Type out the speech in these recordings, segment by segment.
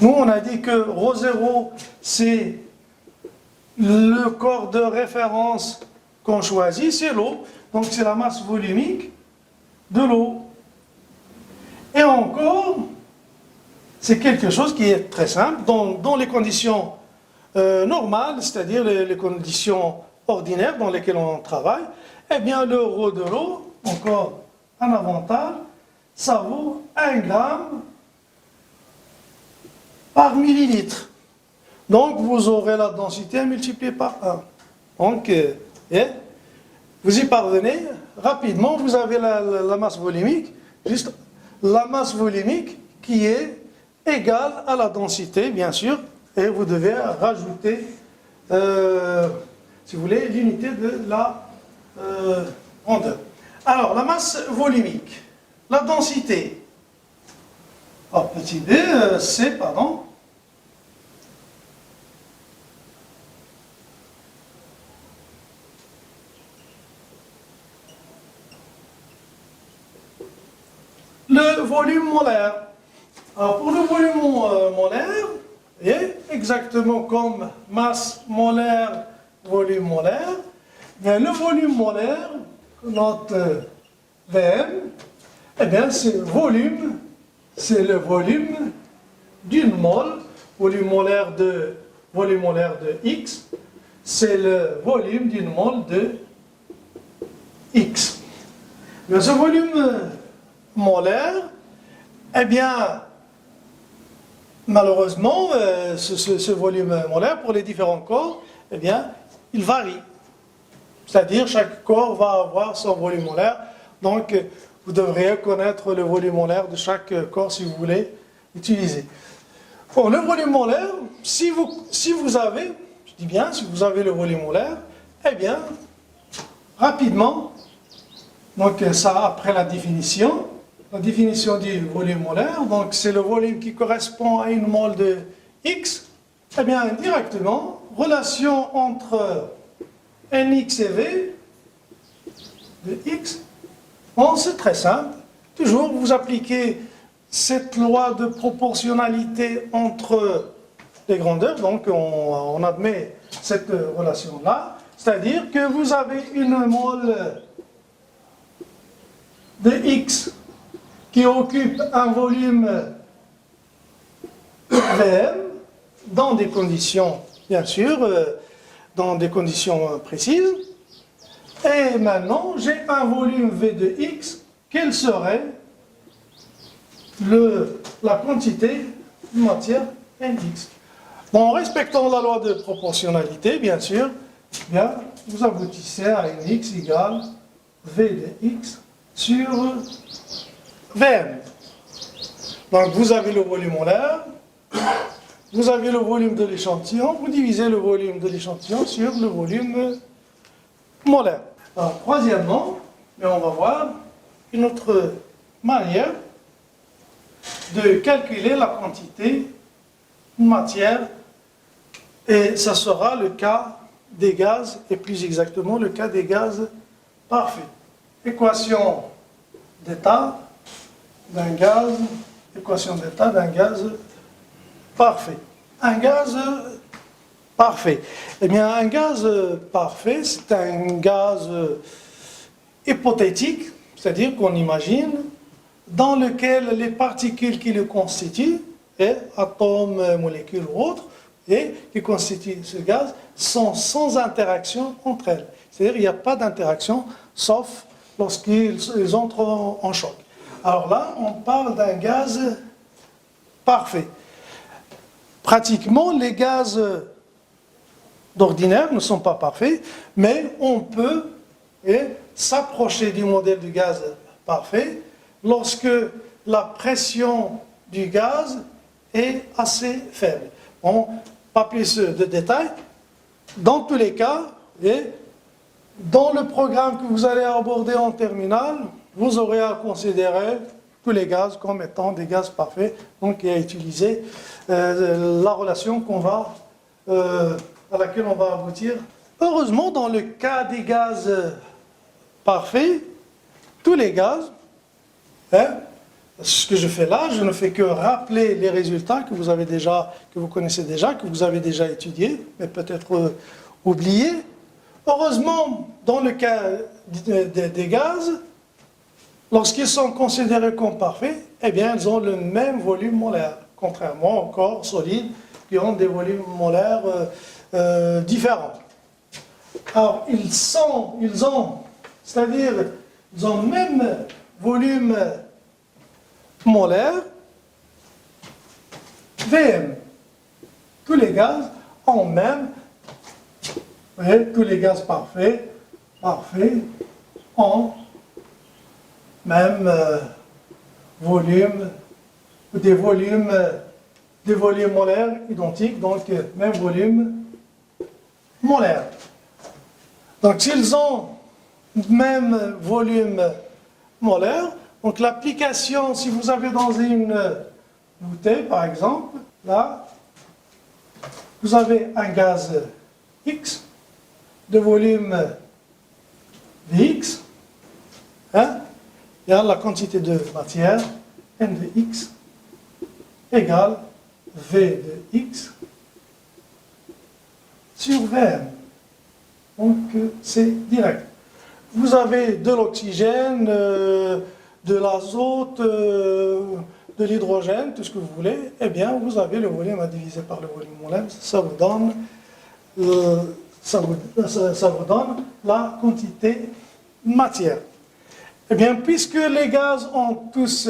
Nous, on a dit que ρ0, c'est le corps de référence qu'on choisit, c'est l'eau. Donc, c'est la masse volumique de l'eau. Et encore, c'est quelque chose qui est très simple. Dans les conditions normales, c'est-à-dire les conditions ordinaires dans lesquelles on travaille, eh bien, le ρ de l'eau, encore un avantage, ça vaut 1 gramme par millilitre. Donc, vous aurez la densité multipliée par 1. Donc, vous y parvenez rapidement, vous avez la masse volumique, juste la masse volumique qui est égale à la densité, bien sûr, et vous devez rajouter, si vous voulez, l'unité de la rondeur. Alors, la masse volumique, la densité, petit b, c, pardon, le volume molaire. Alors, pour le volume molaire, et exactement comme masse molaire, volume molaire, bien, le volume molaire, notre Vm, eh bien, c'est le volume d'une mole, volume molaire de X, c'est le volume d'une mole de X. Mais ce volume molaire, eh bien, malheureusement, ce volume molaire, pour les différents corps, eh bien, il varie. C'est-à-dire, chaque corps va avoir son volume molaire. Donc, vous devriez connaître le volume molaire de chaque corps si vous voulez l'utiliser. Bon, le volume molaire, si vous avez, je dis bien, si vous avez le volume molaire, eh bien, rapidement, donc ça après la définition du volume molaire, donc c'est le volume qui correspond à une mole de X, eh bien, directement, relation entre Nx et V de X, bon, c'est très simple. Toujours, vous appliquez cette loi de proportionnalité entre les grandeurs, donc on admet cette relation-là, c'est-à-dire que vous avez une mole de X qui occupe un volume Vm dans des conditions, bien sûr, dans des conditions précises. Et maintenant, j'ai un volume V de X. Quelle serait la quantité de matière Nx? Bon, en respectant la loi de proportionnalité, bien sûr, bien, vous aboutissez à Nx égale V de X sur Vm. Donc, vous avez le volume molaire, vous avez le volume de l'échantillon, vous divisez le volume de l'échantillon sur le volume molaire. Alors, troisièmement, on va voir une autre manière de calculer la quantité de matière, et ça sera le cas des gaz, et plus exactement le cas des gaz parfaits. Équation d'état d'un gaz, équation d'état d'un gaz parfait. Un gaz parfait. Eh bien, un gaz parfait, c'est un gaz hypothétique, c'est-à-dire qu'on imagine, dans lequel les particules qui le constituent, atomes, molécules ou autres, et qui constituent ce gaz, sont sans interaction entre elles. C'est-à-dire qu'il n'y a pas d'interaction, sauf lorsqu'ils entrent en choc. Alors là, on parle d'un gaz parfait. Pratiquement, les gaz d'ordinaire ne sont pas parfaits, mais on peut s'approcher du modèle du gaz parfait lorsque la pression du gaz est assez faible. Bon, pas plus de détails. Dans tous les cas, dans le programme que vous allez aborder en terminale, vous aurez à considérer tous les gaz comme étant des gaz parfaits, donc et à utiliser la relation à laquelle on va aboutir. Heureusement, dans le cas des gaz parfaits, tous les gaz Ce que je fais là, je ne fais que rappeler les résultats que vous avez déjà, que vous connaissez déjà, que vous avez déjà étudiés, mais peut-être oubliés. Heureusement, dans le cas des gaz, lorsqu'ils sont considérés comme parfaits, eh bien, ils ont le même volume molaire, contrairement aux corps solides qui ont des volumes molaires différents. Alors, c'est-à-dire, ils ont le même volume molaire, Vm. Tous les gaz ont même, vous voyez, tous les gaz parfaits ont même volume, des volumes molaires identiques, donc même volume molaire. Donc s'ils ont même volume molaire, donc l'application, si vous avez dans une bouteille par exemple, là, vous avez un gaz X de volume Vx, hein, et la quantité de matière, N de X, égale V de X sur Vm. Donc c'est direct. Vous avez de l'oxygène, de l'azote, de l'hydrogène, tout ce que vous voulez, eh bien vous avez le volume à diviser par le volume molaire, ça vous donne la quantité de matière. Eh bien, puisque les gaz ont tous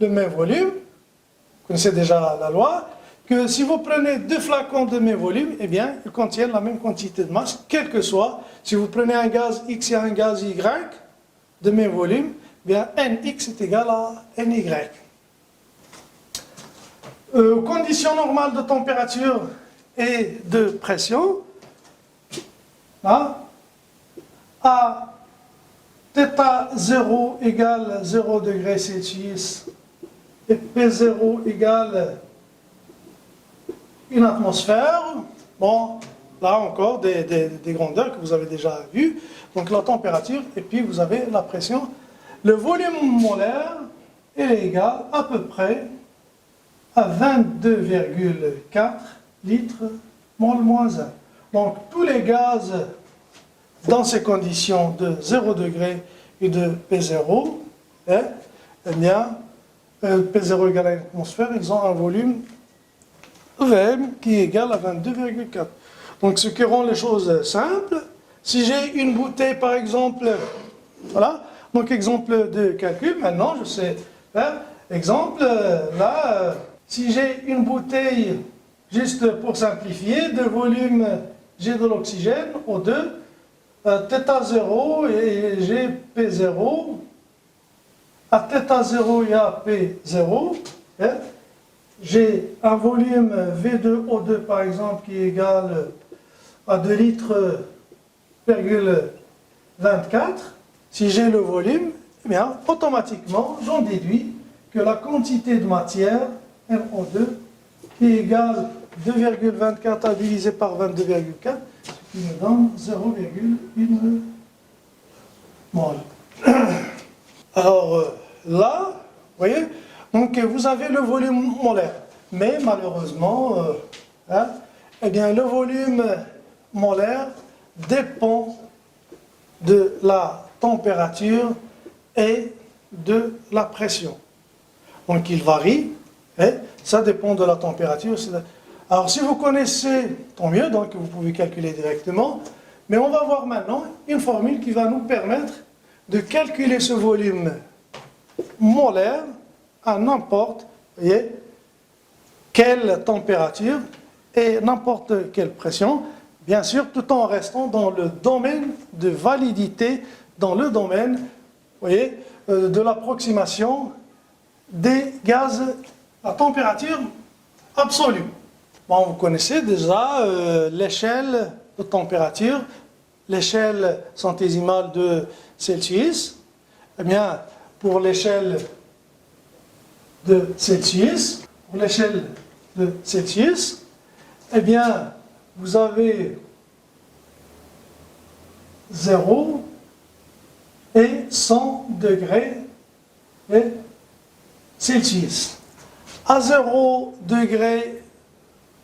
le même volume, vous connaissez déjà la loi, que si vous prenez 2 flacons de même volume, eh bien, ils contiennent la même quantité de masse, quel que soit. Si vous prenez un gaz X et un gaz Y de même volume, eh bien, Nx est égal à Ny. Aux conditions normales de température et de pression, là, à θ0 égale 0 degré Celsius et P0 égale une atmosphère, bon, là encore des grandeurs que vous avez déjà vues, donc la température, et puis vous avez la pression. Le volume molaire est égal à peu près à 22,4 litres mol moins 1. Donc tous les gaz dans ces conditions de 0 degré et de P0, eh bien, P0 égale à une atmosphère, ils ont un volume Vm qui est égal à 22,4. Donc ce qui rend les choses simples, si j'ai une bouteille par exemple, voilà, donc exemple de calcul, maintenant je sais faire, exemple, là, si j'ai une bouteille, juste pour simplifier, de volume, j'ai de l'oxygène, O2, θ0 et j'ai P0, à θ0 il y a P0, hein, j'ai un volume V2O2 par exemple qui est égal à 2 litres, 24. Si j'ai le volume, eh bien, automatiquement, j'en déduis que la quantité de matière, NO2, qui est égale 2,24 à diviser par 22,4, ce qui me donne 0,1 mol. Alors là, vous voyez, donc vous avez le volume molaire, mais malheureusement, eh bien, le volume molaire dépend de la température et de la pression. Donc il varie, et ça dépend de la température. Alors si vous connaissez, tant mieux, donc vous pouvez calculer directement, mais on va voir maintenant une formule qui va nous permettre de calculer ce volume molaire à n'importe quelle température et n'importe quelle pression, bien sûr, tout en restant dans le domaine de validité, dans le domaine, de l'approximation des gaz à température absolue. Bon, vous connaissez déjà l'échelle de température, l'échelle centésimale de Celsius. Eh bien, pour l'échelle de Celsius, eh bien, vous avez 0 et 100 degrés Celsius. À 0 degré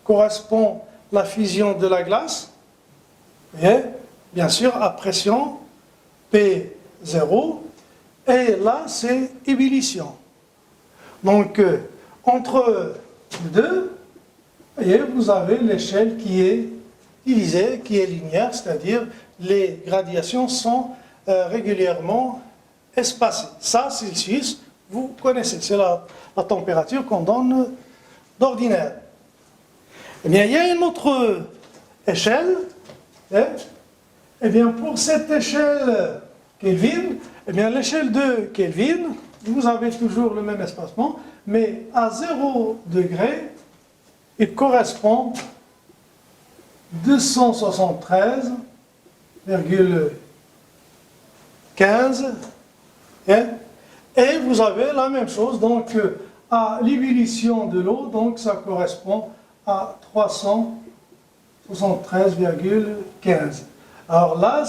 correspond la fusion de la glace. Et bien sûr, à pression P0. Et là, c'est ébullition. Donc, entre les deux, voyez, vous avez l'échelle qui est divisée, qui est linéaire, c'est-à-dire les gradations sont régulièrement espacées. Ça, Celsius, vous connaissez, c'est la température qu'on donne d'ordinaire. Eh bien, il y a une autre échelle. Eh bien, pour cette échelle Kelvin, eh bien, l'échelle de Kelvin, vous avez toujours le même espacement, mais à 0 degré, il correspond 273,15 et vous avez la même chose, donc à l'ébullition de l'eau, donc ça correspond à 373,15. Alors là,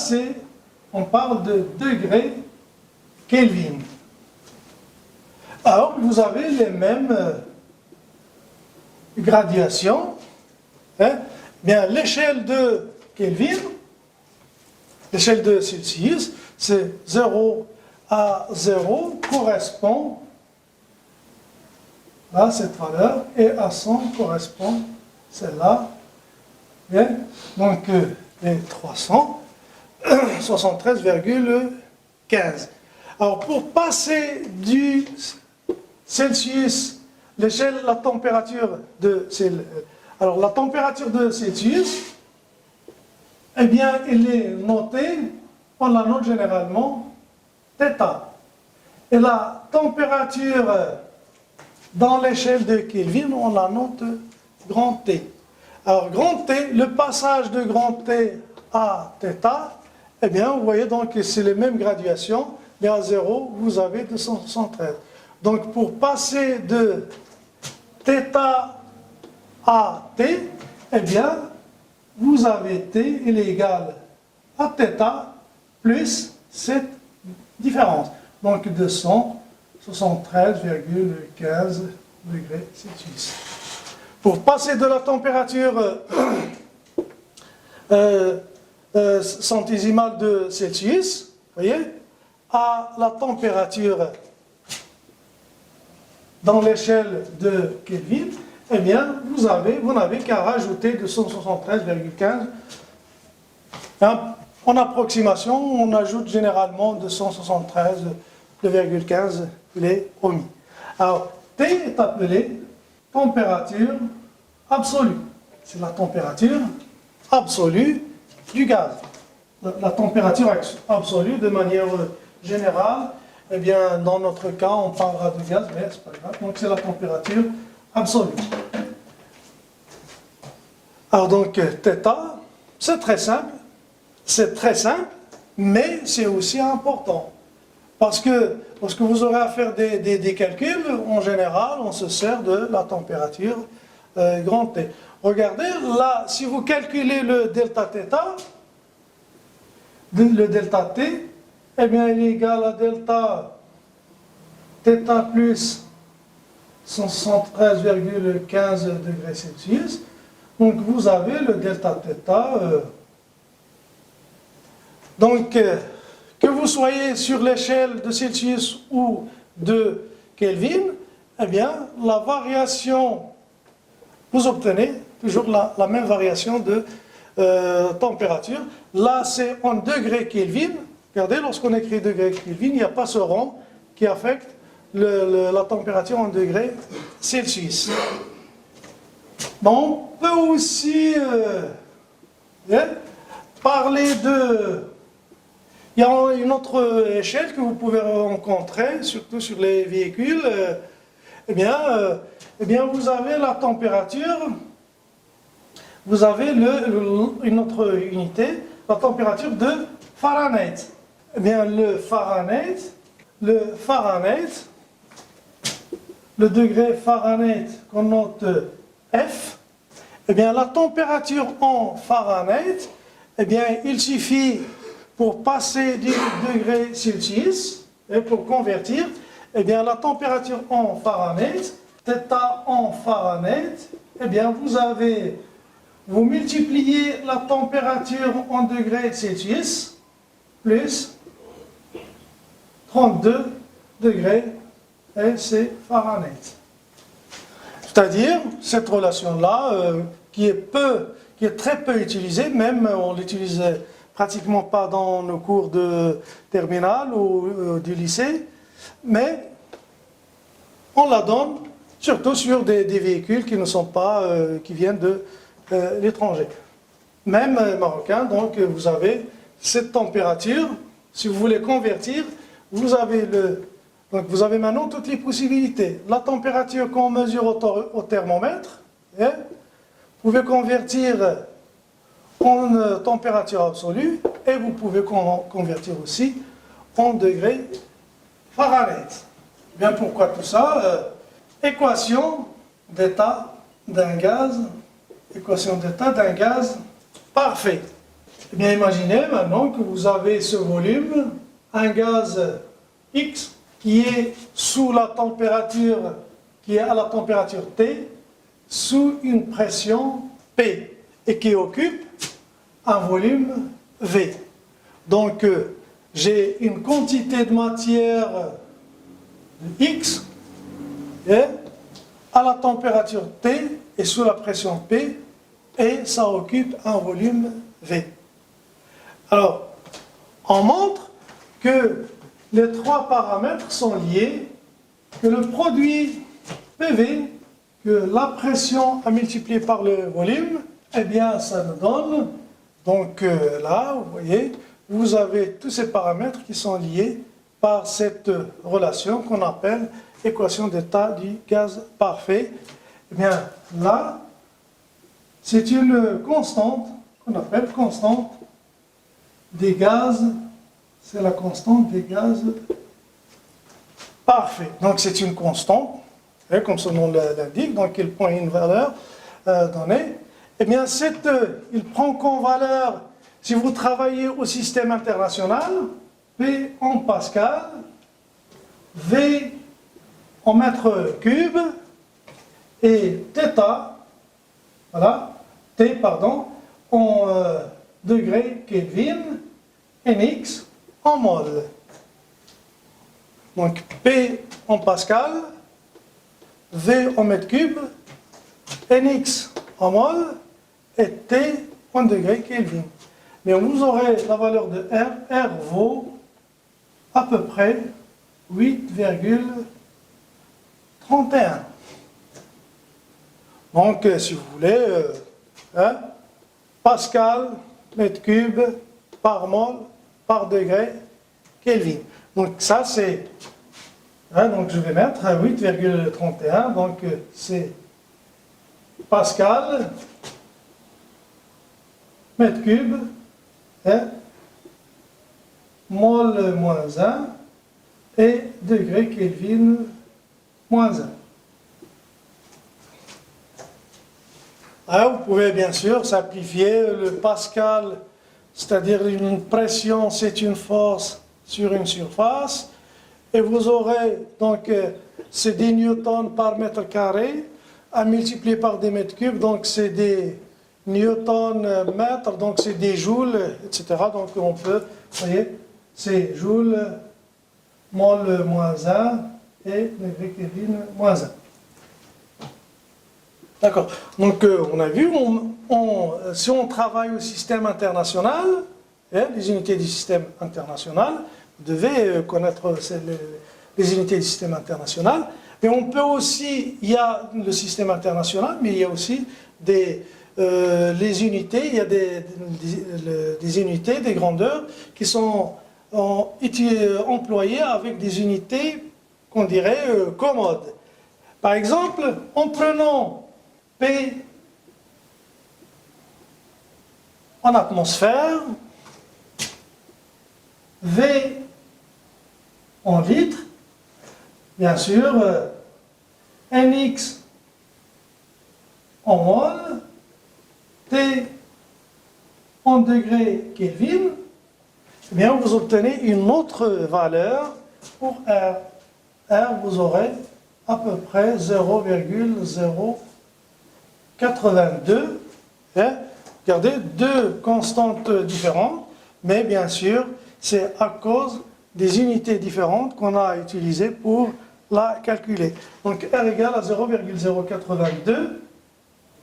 on parle de degrés Kelvin. Alors, vous avez les mêmes gradations. Bien, l'échelle de Kelvin, l'échelle de Celsius, c'est 0 à 0 correspond à cette valeur et à 100 correspond celle-là. Donc, les 373,15. Alors, pour passer du Celsius, l'échelle, la température de Celsius, eh bien, elle est notée, on la note généralement θ. Et la température dans l'échelle de Kelvin, on la note grand T. Alors, grand T, le passage de grand T à θ, eh bien, vous voyez donc que c'est les mêmes graduations, mais à 0, vous avez 273. Donc, pour passer de θ à T, eh bien, vous avez T, il est égal à θ plus cette différence. Donc, 273,15 degrés Celsius. Pour passer de la température centésimale de Celsius, vous voyez, à la température dans l'échelle de Kelvin, eh bien, vous n'avez qu'à rajouter 273,15. En approximation, on ajoute généralement 273,15, il est omis. Alors, T est appelé température absolue. C'est la température absolue du gaz. La température absolue, de manière générale, eh bien, dans notre cas, on parlera de gaz, mais c'est pas grave. Donc, c'est la température absolue. Alors, donc, θ, c'est très simple. C'est très simple, mais c'est aussi important. Parce que lorsque vous aurez à faire des calculs, en général, on se sert de la température grand T. Regardez, là, si vous calculez le delta θ, le delta T, eh bien, il est égal à delta θ plus 173,15 degrés Celsius. Donc, vous avez le delta θ. Donc, que vous soyez sur l'échelle de Celsius ou de Kelvin, eh bien, la variation, vous obtenez toujours la même variation de température. Là, c'est en degrés Kelvin. Regardez, lorsqu'on écrit degrés Kelvin, il n'y a pas ce rond qui affecte la température en degrés Celsius. Bon, on peut aussi parler de... Il y a une autre échelle que vous pouvez rencontrer, surtout sur les véhicules. Eh bien, vous avez la température, vous avez une autre unité, la température de Fahrenheit. Eh bien, le Fahrenheit, le degré Fahrenheit qu'on note F, eh bien, la température en Fahrenheit, eh bien, il suffit pour passer du degré Celsius, et pour convertir, eh bien la température en Fahrenheit, θ en Fahrenheit, eh bien vous multipliez la température en degrés Celsius plus 32 degrés et c'est Fahrenheit. C'est-à-dire, cette relation-là, qui est très peu utilisée, même on ne l'utilise pratiquement pas dans nos cours de terminale ou du lycée, mais on la donne surtout sur des véhicules qui ne sont pas, qui viennent de l'étranger. Même marocain, donc vous avez cette température, si vous voulez convertir, vous avez maintenant toutes les possibilités. La température qu'on mesure au thermomètre, vous pouvez convertir en température absolue et vous pouvez convertir aussi en degrés Fahrenheit. Bien, pourquoi tout ça? Équation d'état d'un gaz parfait. Eh bien, imaginez maintenant que vous avez ce volume, un gaz X, qui est sous la température, qui est à la température T, sous une pression P, et qui occupe un volume V. Donc, j'ai une quantité de matière X, et à la température T, et sous la pression P, et ça occupe un volume V. Alors, on montre que les trois paramètres sont liés, que le produit PV, que la pression à multiplier par le volume, eh bien ça nous donne, donc là, vous voyez, vous avez tous ces paramètres qui sont liés par cette relation qu'on appelle équation d'état du gaz parfait. Eh bien là, c'est une constante qu'on appelle constante des gaz. C'est la constante des gaz parfaits. Donc c'est une constante, comme son nom l'indique, donc il prend une valeur donnée. Eh bien, il prend comme valeur, si vous travaillez au système international, P en pascal, V en mètres cubes, et T, en degrés Kelvin, NX en mol. Donc P en pascal, V en mètre cube, NX en mol et T en degrés Kelvin. Mais vous aurez la valeur de R. R vaut à peu près 8,31. Donc, si vous voulez, pascal, mètre cube, par mol, par degré, Kelvin. Donc ça c'est, donc je vais mettre 8,31, donc c'est pascal, mètre cube, mol moins 1, et degré Kelvin moins 1. Alors, vous pouvez bien sûr simplifier le pascal, c'est-à-dire une pression, c'est une force sur une surface, et vous aurez donc c'est des newtons par mètre carré à multiplier par des mètres cubes, donc c'est des newtons mètres, donc c'est des joules, etc. Donc on peut, vous voyez, c'est joules, mol moins 1 et degré Kelvin moins 1. D'accord. Donc, on a vu, si on travaille au système international, les unités du système international, vous devez connaître les unités du système international, mais on peut aussi, il y a le système international, mais il y a aussi les unités, il y a des unités, des grandeurs qui sont employées avec des unités qu'on dirait commodes. Par exemple, en prenant P en atmosphère, V en litres, bien sûr, NX en mol, T en degrés Kelvin, eh bien vous obtenez une autre valeur pour R. R, vous aurez à peu près 0,082. Hein? Regardez, deux constantes différentes, mais bien sûr, c'est à cause des unités différentes qu'on a utilisées pour la calculer. Donc R égale à 0,082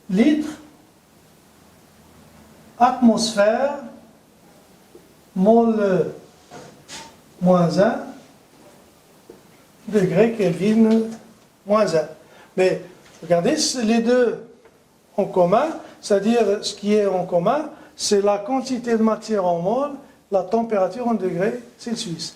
litres, atmosphère, mol moins 1, degré Kelvin moins 1. Mais regardez, les deux en commun, c'est-à-dire ce qui est en commun, c'est la quantité de matière en mol, la température en degrés Celsius.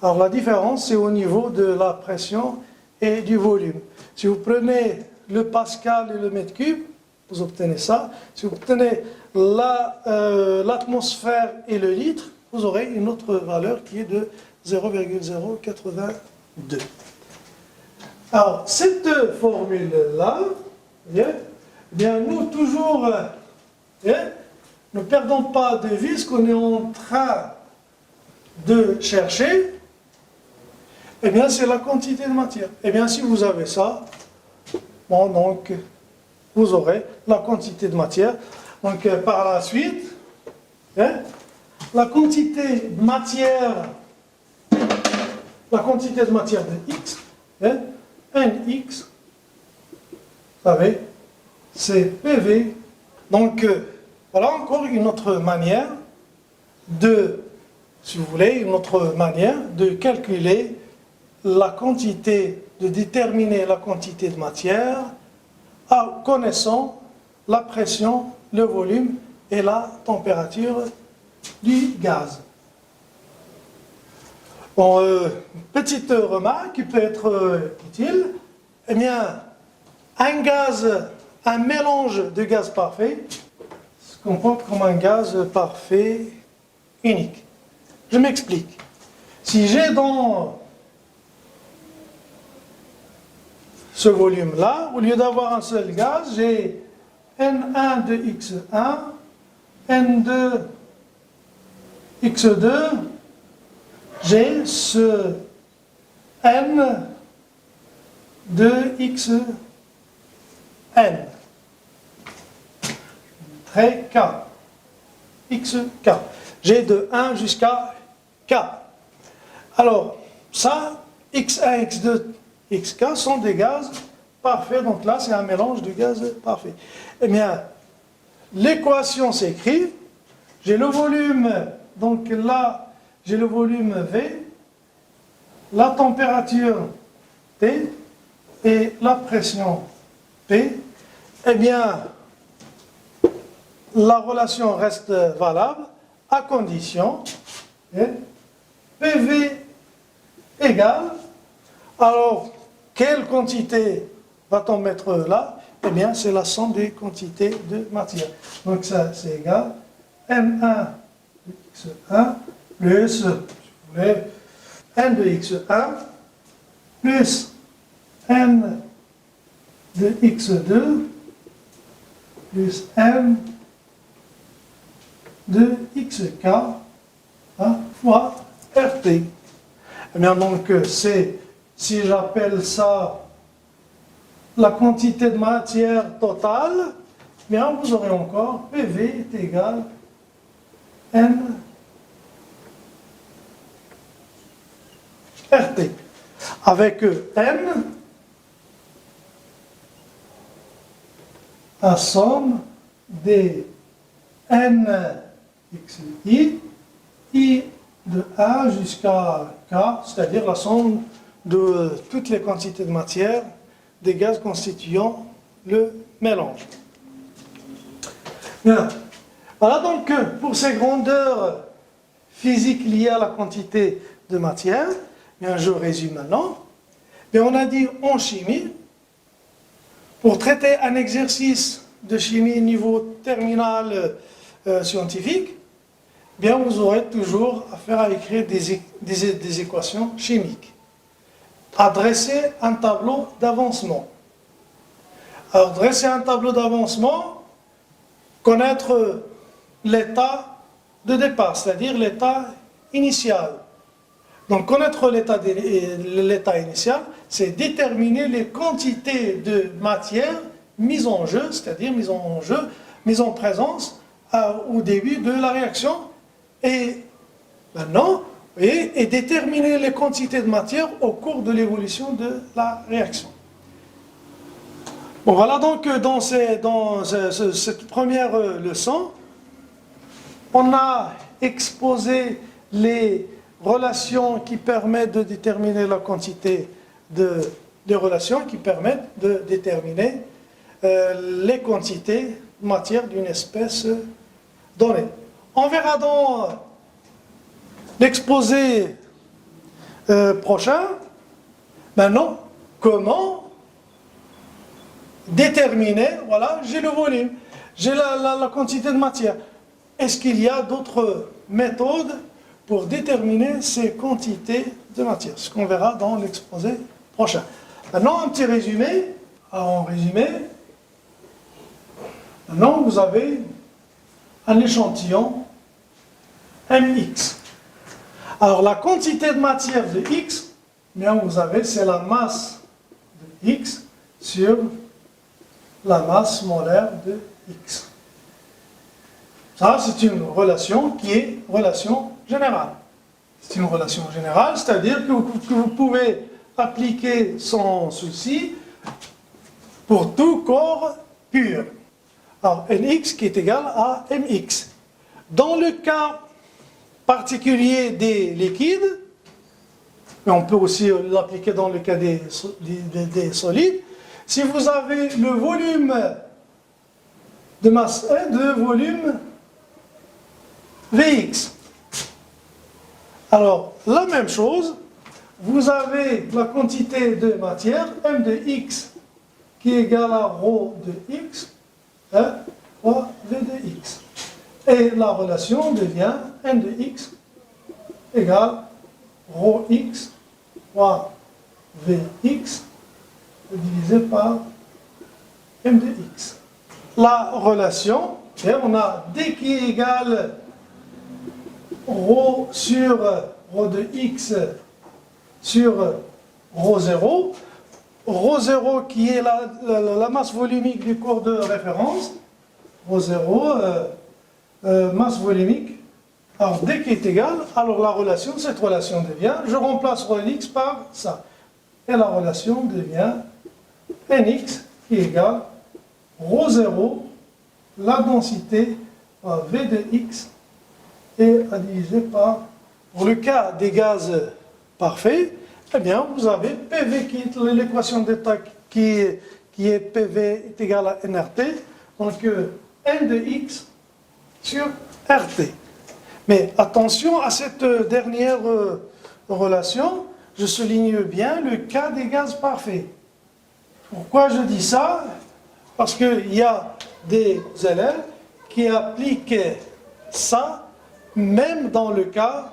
Alors la différence, c'est au niveau de la pression et du volume. Si vous prenez le pascal et le mètre cube, vous obtenez ça. Si vous obtenez l'atmosphère et le litre, vous aurez une autre valeur qui est de 0,082. Alors, cette formule-là, bien, nous, toujours, ne perdons pas de vue ce qu'on est en train de chercher. Eh bien, c'est la quantité de matière. Eh bien, si vous avez ça, bon, donc, vous aurez la quantité de matière. Donc, par la suite, la quantité de matière de X, Nx, vous savez, c'est PV. Donc, voilà encore une autre manière de, si vous voulez, une autre manière de calculer la quantité, de déterminer la quantité de matière en connaissant la pression, le volume et la température du gaz. Bon, petite remarque qui peut être utile, eh bien, un mélange de gaz parfait se comporte comme un gaz parfait unique. Je m'explique. Si j'ai dans ce volume-là, au lieu d'avoir un seul gaz, j'ai N1 de X1, N2 X2, j'ai ce N de Xn. Trait K. XK. J'ai de 1 jusqu'à K. Alors, ça, X1, X2, XK sont des gaz parfaits. Donc là, c'est un mélange de gaz parfait. Eh bien, l'équation s'écrit. J'ai le volume, donc là, j'ai le volume V, la température T et la pression P. Eh bien, la relation reste valable à condition PV égale, alors quelle quantité va-t-on mettre là? Eh bien, c'est la somme des quantités de matière. Donc ça, c'est égal M1 de X1 plus, si vous voulez, N de X1 plus N de X2 plus N de XK fois RT. Eh bien, donc, c'est, si j'appelle ça la quantité de matière totale, eh bien, vous aurez encore PV est égal N RT. Avec N, la somme des NXI, I de 1 jusqu'à K, c'est-à-dire la somme de toutes les quantités de matière des gaz constituant le mélange. Bien. Voilà donc pour ces grandeurs physiques liées à la quantité de matière, bien, je résume maintenant. Bien, on a dit en chimie, pour traiter un exercice de chimie niveau terminal scientifique, bien, vous aurez toujours affaire à écrire des équations chimiques. À dresser un tableau d'avancement. Alors, dresser un tableau d'avancement, connaître l'état de départ, c'est-à-dire l'état initial. Donc connaître l'état initial, c'est déterminer les quantités de matière mises en jeu, c'est-à-dire mises en jeu, mises en présence au début de la réaction. Et maintenant, et déterminer les quantités de matière au cours de l'évolution de la réaction. Bon, voilà donc dans cette première leçon, on a exposé les relations qui permettent de déterminer la quantité des relations qui permettent de déterminer les quantités de matière d'une espèce donnée. On verra dans l'exposé prochain, maintenant, comment déterminer, voilà, j'ai le volume, j'ai la quantité de matière. Est-ce qu'il y a d'autres méthodes pour déterminer ces quantités de matière? Ce qu'on verra dans l'exposé prochain. Maintenant, un petit résumé. Alors, en résumé, maintenant, vous avez un échantillon mx. Alors, la quantité de matière de x, bien, vous avez, c'est la masse de x sur la masse molaire de x. Ça, c'est une relation qui est relation générale. C'est une relation générale, c'est-à-dire que vous pouvez appliquer sans souci pour tout corps pur. Alors, Nx qui est égal à Mx. Dans le cas particulier des liquides, mais on peut aussi l'appliquer dans le cas des solides, si vous avez le volume de masse 1 de volume Vx. Alors, la même chose, vous avez la quantité de matière, m de x, qui est égal à ρ de x, fois v de x. Et la relation devient m de x égale ρx fois vx divisé par m de x. La relation, on a d qui est égal ρ sur ρ de x sur ρ0. ρ0 qui est la masse volumique du corps de référence. ρ0, masse volumique. Alors d qui est égal, alors la relation, cette relation devient, je remplace ρ de x par ça. Et la relation devient nx qui est égal ρ0, la densité v de x, et à diviser par, pour le cas des gaz parfaits, eh bien, vous avez PV qui est l'équation d'état qui est PV est égal à nRT, donc N de X sur RT. Mais attention à cette dernière relation, je souligne bien le cas des gaz parfaits. Pourquoi je dis ça? Parce qu'il y a des élèves qui appliquent ça même dans le cas,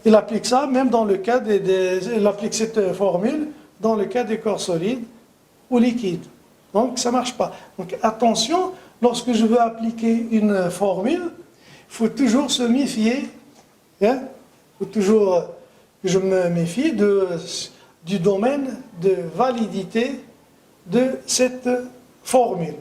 il applique ça même dans le cas il applique cette formule dans le cas des corps solides ou liquides. Donc ça ne marche pas. Donc attention, lorsque je veux appliquer une formule, il faut toujours se méfier, il faut toujours que je me méfie du domaine de validité de cette formule.